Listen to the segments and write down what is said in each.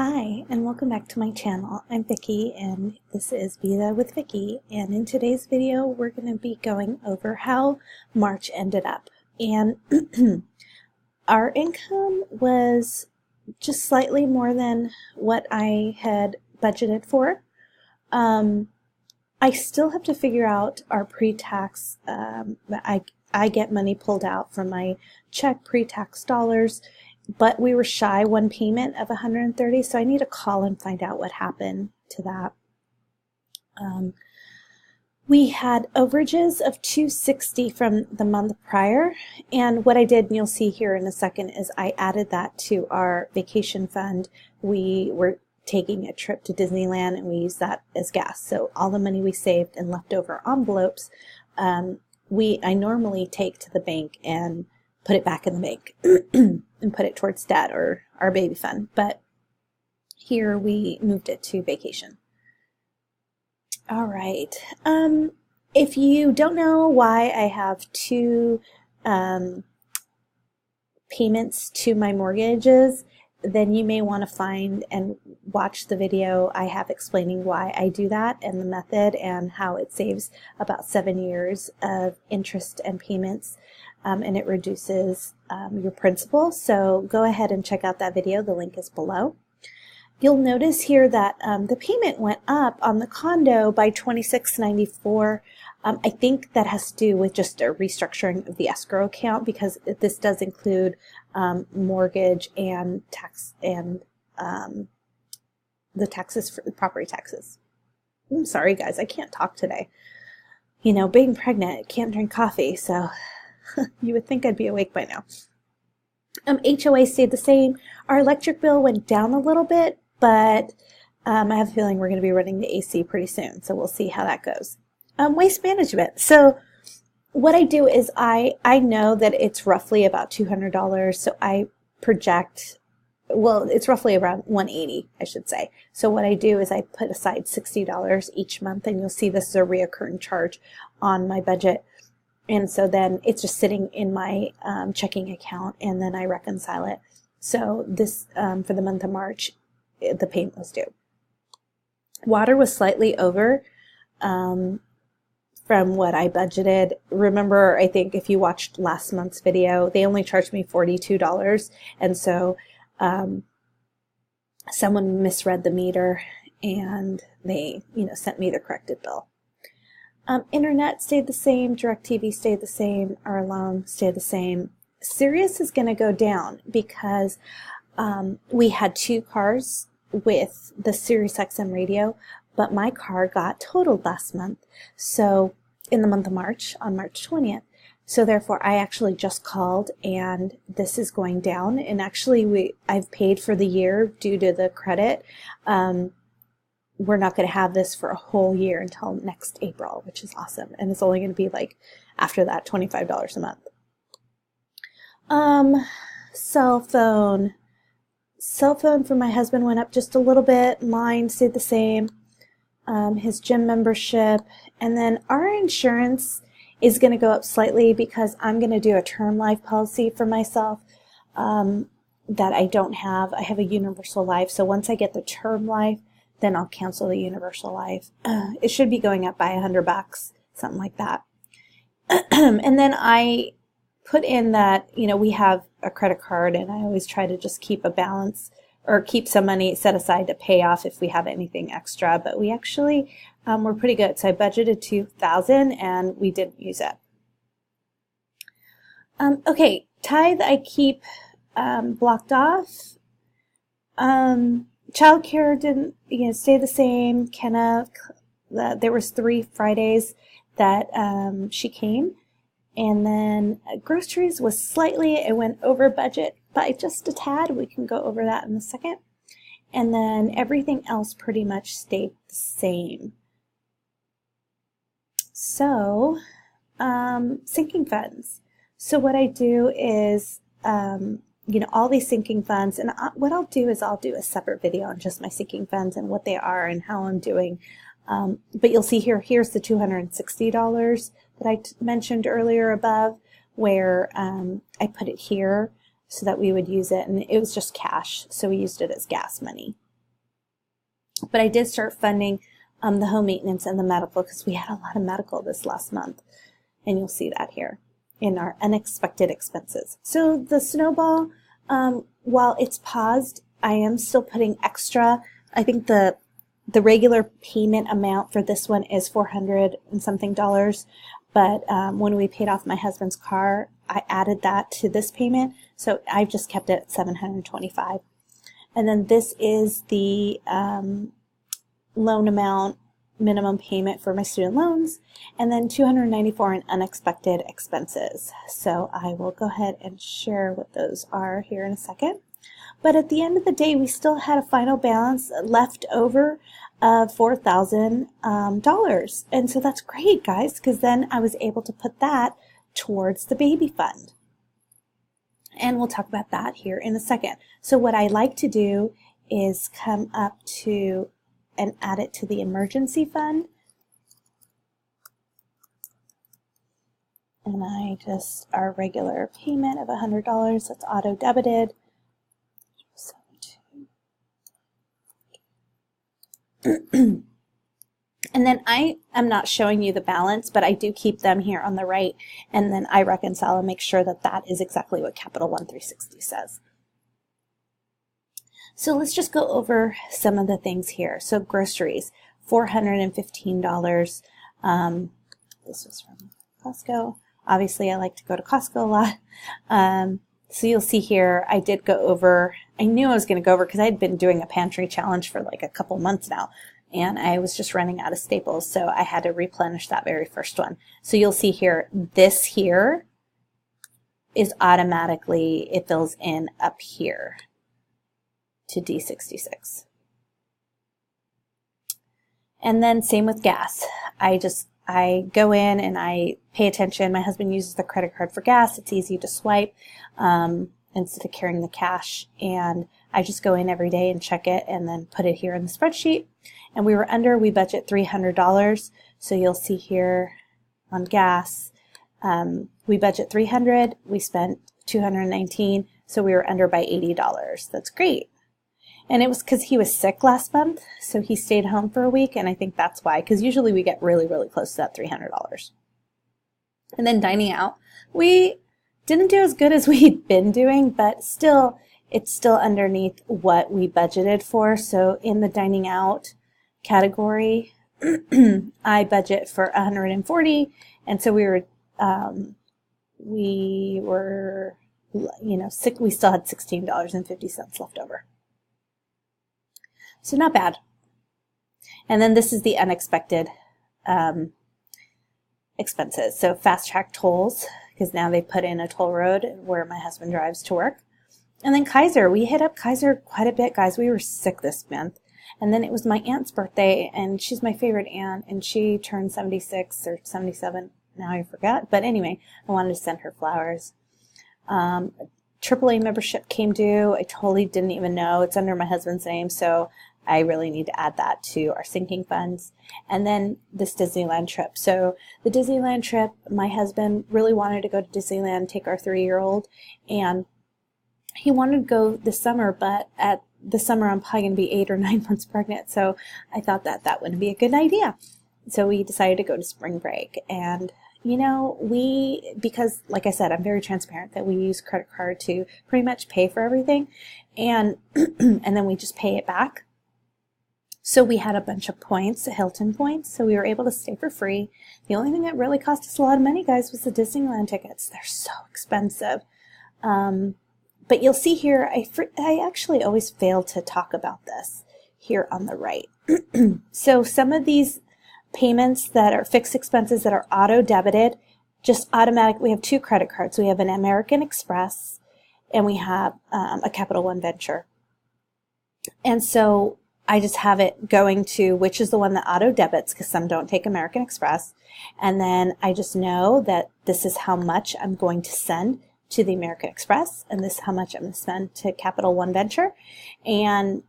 Hi, and welcome back to my channel. I'm Vicki, and this is Vida with Vicki. And in today's video, we're going to be going over how March ended up. And our income was just slightly more than what I had budgeted for. I still have to figure out our pre-tax. I get money pulled out from my check, pre-tax dollars. But we were shy one payment of 130, so I need to call and find out what happened to that. We had overages of 260 from the month prior, and what I did, and you'll see here in a second, is I added that to our vacation fund. We were taking a trip to Disneyland, and we used that as gas. So all the money we saved in leftover envelopes, I normally take to the bank and put it back in the bank and put it towards debt or our baby fund. But here we moved it to vacation. All right. If you don't know why I have two payments to my mortgages, then you may want to find and watch the video I have explaining why I do that and the method and how it saves about 7 years of interest and payments. And it reduces your principal. So go ahead and check out that video. The link is below. You'll notice here that the payment went up on the condo by $26.94. I think that has to do with just a restructuring of the escrow account, because this does include mortgage and tax and the taxes for the property taxes. I'm sorry, guys, I can't talk today. You know, being pregnant, can't drink coffee, so you would think I'd be awake by now. HOA stayed the same. Our electric bill went down a little bit, but I have a feeling we're going to be running the AC pretty soon, so we'll see how that goes. Waste management. So what I do is I know that it's roughly about $200, so I project, well, it's roughly around $180, I should say. So what I do is I put aside $60 each month, and you'll see this is a reoccurring charge on my budget. And so then it's just sitting in my checking account, and then I reconcile it. So this, for the month of March, the payment was due. Water was slightly over from what I budgeted. Remember, I think if you watched last month's video, they only charged me $42. And so someone misread the meter, and they, sent me the corrected bill. Internet stayed the same, DirecTV stayed the same, our alarm stayed the same. Sirius is going to go down because we had two cars with the Sirius XM radio, but my car got totaled last month, so in the month of March, on March 20th. So therefore, I actually just called, and this is going down. And actually, I've paid for the year due to the credit. We're not going to have this for a whole year until next April, which is awesome. And it's only going to be like, after that, $25 a month. Cell phone for my husband went up just a little bit. Mine stayed the same. His gym membership. And then our insurance is going to go up slightly because I'm going to do a term life policy for myself that I don't have. I have a universal life. So once I get the term life, then I'll cancel the universal life. It should be going up by $100, something like that. And then I put in that, we have a credit card, and I always try to just keep a balance or keep some money set aside to pay off if we have anything extra. But we actually were pretty good. So I budgeted $2,000, and we didn't use it. Okay, tithe I keep blocked off. Childcare didn't, stay the same. Kenna, there was 3 Fridays that she came, and then groceries was slightly, it went over budget by just a tad. We can go over that in a second. And then everything else pretty much stayed the same. So, sinking funds. So what I do is, all these sinking funds, and what I'll do is I'll do a separate video on just my sinking funds and what they are and how I'm doing. But you'll see here's the $260 that I mentioned earlier above, where I put it here so that we would use it, and it was just cash, so we used it as gas money. But I did start funding the home maintenance and the medical because we had a lot of medical this last month. And you'll see that here in our unexpected expenses. So the snowball, while it's paused, I am still putting extra. I think the regular payment amount for this one is $400 and something. But when we paid off my husband's car, I added that to this payment. So I've just kept it at $725. And then this is the loan amount minimum payment for my student loans, and then $294 in unexpected expenses. So I will go ahead and share what those are here in a second. But at the end of the day, we still had a final balance left over of $4,000. And so that's great, guys, because then I was able to put that towards the baby fund. And we'll talk about that here in a second. So what I like to do is come up to and add it to the emergency fund. And I just, our regular payment of $100, that's auto debited. And then I am not showing you the balance, but I do keep them here on the right, and then I reconcile and make sure that that is exactly what Capital One 360 says. So let's just go over some of the things here. So groceries, $415. This was from Costco. Obviously, I like to go to Costco a lot. So you'll see here, I did go over, I knew I was going to go over because I'd been doing a pantry challenge for like a couple months now, and I was just running out of staples, so I had to replenish that very first one. So you'll see here, this here is automatically, it fills in up here to D66. And then same with gas. I go in and I pay attention. My husband uses the credit card for gas. It's easy to swipe instead of carrying the cash. And I just go in every day and check it and then put it here in the spreadsheet. And we were under, we budget $300. So you'll see here on gas, we budget $300. We spent $219. So we were under by $80. That's great. And it was because he was sick last month, so he stayed home for a week, and I think that's why, because usually we get really, really close to that $300. And then dining out, we didn't do as good as we'd been doing, but still, it's still underneath what we budgeted for. So in the dining out category, I budget for $140, and so we were, we still had $16.50 left over. So not bad. And then this is the unexpected expenses. So fast track tolls, because now they put in a toll road where my husband drives to work. And then Kaiser. We hit up Kaiser quite a bit, guys. We were sick this month. And then it was my aunt's birthday, and she's my favorite aunt, and she turned 76 or 77. Now I forgot. But anyway, I wanted to send her flowers. AAA membership came due. I totally didn't even know. It's under my husband's name, so I really need to add that to our sinking funds. And then this Disneyland trip. So the Disneyland trip, my husband really wanted to go to Disneyland, take our 3-year-old, and he wanted to go this summer, but at the summer I'm probably going to be 8 or 9 months pregnant, so I thought that that wouldn't be a good idea. So we decided to go to spring break, and you know, because like I said, I'm very transparent that we use credit card to pretty much pay for everything, and and then we just pay it back. So we had a bunch of points, Hilton points, so we were able to stay for free. The only thing that really cost us a lot of money, guys, was the Disneyland tickets. They're so expensive. But you'll see here, I actually always fail to talk about this here on the right. So some of these payments that are fixed expenses that are auto debited, just automatic. We have 2 credit cards. We have an American Express and we have a Capital One Venture. And so I just have it going to which is the one that auto debits, because some don't take American Express. And then I just know that this is how much I'm going to send to the American Express, and this is how much I'm going to spend to Capital One Venture. And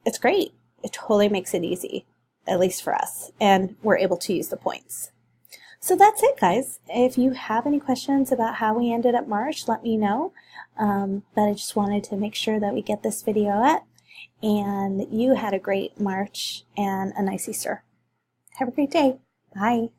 it's great. It totally makes it easy, at least for us, and we're able to use the points. So that's it, guys. If you have any questions about how we ended up March, let me know. But I just wanted to make sure that we get this video up. and you had a great March and a nice Easter. Have a great day. Bye.